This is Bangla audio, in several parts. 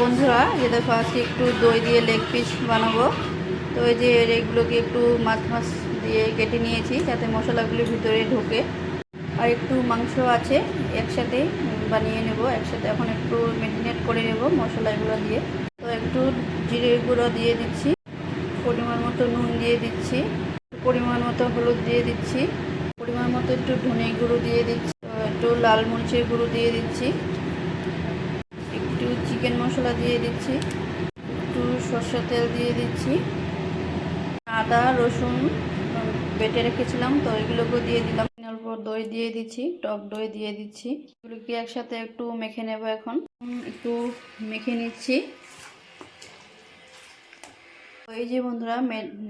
বন্ধুরা, যে দেখো আজকে একটু দই দিয়ে লেগ পিস বানাবো। তো এই যে এগুলোকে একটু মাছ মাছ দিয়ে কেটে নিয়েছি যাতে মশলাগুলি ভিতরে ঢোকে। আর একটু মাংস আছে, একসাথে বানিয়ে নেব একসাথে। এখন একটু ম্যারিনেট করে নেব মশলাগুলো দিয়ে। তো একটু জিরে গুঁড়ো দিয়ে দিচ্ছি, পরিমাণ মতো নুন দিয়ে দিচ্ছি, পরিমাণ মতো হলুদ দিয়ে দিচ্ছি, পরিমাণ মতো একটু ধনে গুঁড়ো দিয়ে দিচ্ছি, একটু লাল মরিচের গুঁড়ো দিয়ে দিচ্ছি, একটু চিকেন মশলা দিয়ে দিচ্ছি, একটু সরষের তেল দিয়ে দিচ্ছি, আদা রসুন বেটে রেখেছিলাম তো এগুলোকে দিয়ে দিলাম। অল্প দই দিয়ে দিচ্ছি, টক দই দিয়ে দিচ্ছি। এগুলোকে একসাথে একটু মেখে নেব। এখন একটু মেখে নিচ্ছি। এই যে বন্ধুরা,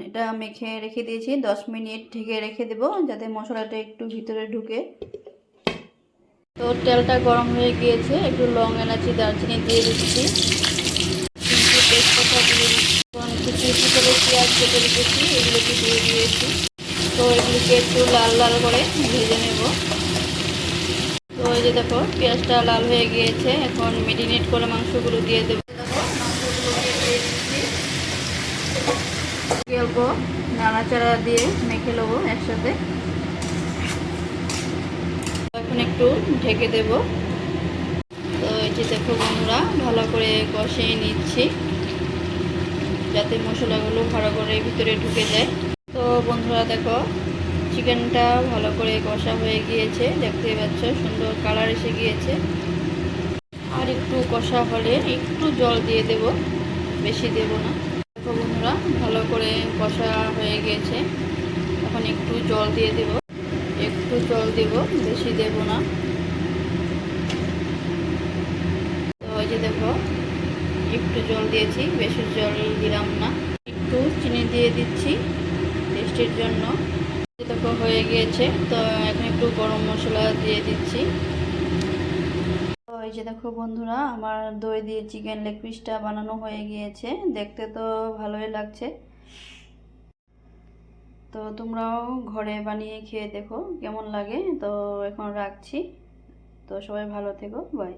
এটা মেখে রেখে দিয়েছি, 10 মিনিট ঢেকে রেখে দেবো যাতে মশলাটা একটু ভিতরে ঢুকে। তো তেলটা গরম হয়ে গিয়েছে, একটু লং এলাচি দারচিনি দিয়ে দিচ্ছি, কিন্তু তেজপাতা দিয়ে দিচ্ছি, কুচি করে পেঁয়াজ কেটে রেখেছি এগুলোকে দিয়ে দিয়েছি। তো এগুলিকে একটু লাল লাল করে ভেজে নেব। তো এই যে দেখো পেঁয়াজটা লাল হয়ে গিয়েছে, এখন ম্যারিনেট করে মাংসগুলো দিয়ে দেবো। দেখো মাংসগুলোকে দিয়ে দিচ্ছি, অল্প নাড়াচাড়া দিয়ে মেখে নেবো একসাথে। এখন একটু ঢেকে দেব। তো এই যে দেখো বন্ধুরা, ভালো করে কষিয়ে নিচ্ছি যাতে মশলাগুলো ভালো করে ভিতরে ঢুকে যায়। তো বন্ধুরা দেখো, চিকেনটা ভালো করে কষা হয়ে গিয়েছে, দেখতেই পাচ্ছ সুন্দর কালার এসে গিয়েছে। আর একটু কষা হলে একটু জল দিয়ে দেব, বেশি দেব না। দেখো বন্ধুরা, ভালো করে কষা হয়ে গিয়েছে, এখন একটু জল দিয়ে দেব, একটু জল দেব, বেশি দেব না। তো এই যে দেখো একটু জল দিয়েছি, বেশি জল দিলাম না। একটু চিনি দিয়ে দিচ্ছি টেস্টের জন্য। দেখো হয়ে গিয়েছে, তো এখন একটু গরম মশলা দিয়ে দিচ্ছি। তো এই যে দেখো বন্ধুরা, আমার দই দিয়ে চিকেন লেগ পিসটা বানানো হয়ে গিয়েছে, দেখতে তো ভালোই লাগছে। তো তোমরাও ঘরে বানিয়ে খেয়ে দেখো কেমন লাগে। তো এখন রাখছি। তো সবাই ভালো থেকো, বাই।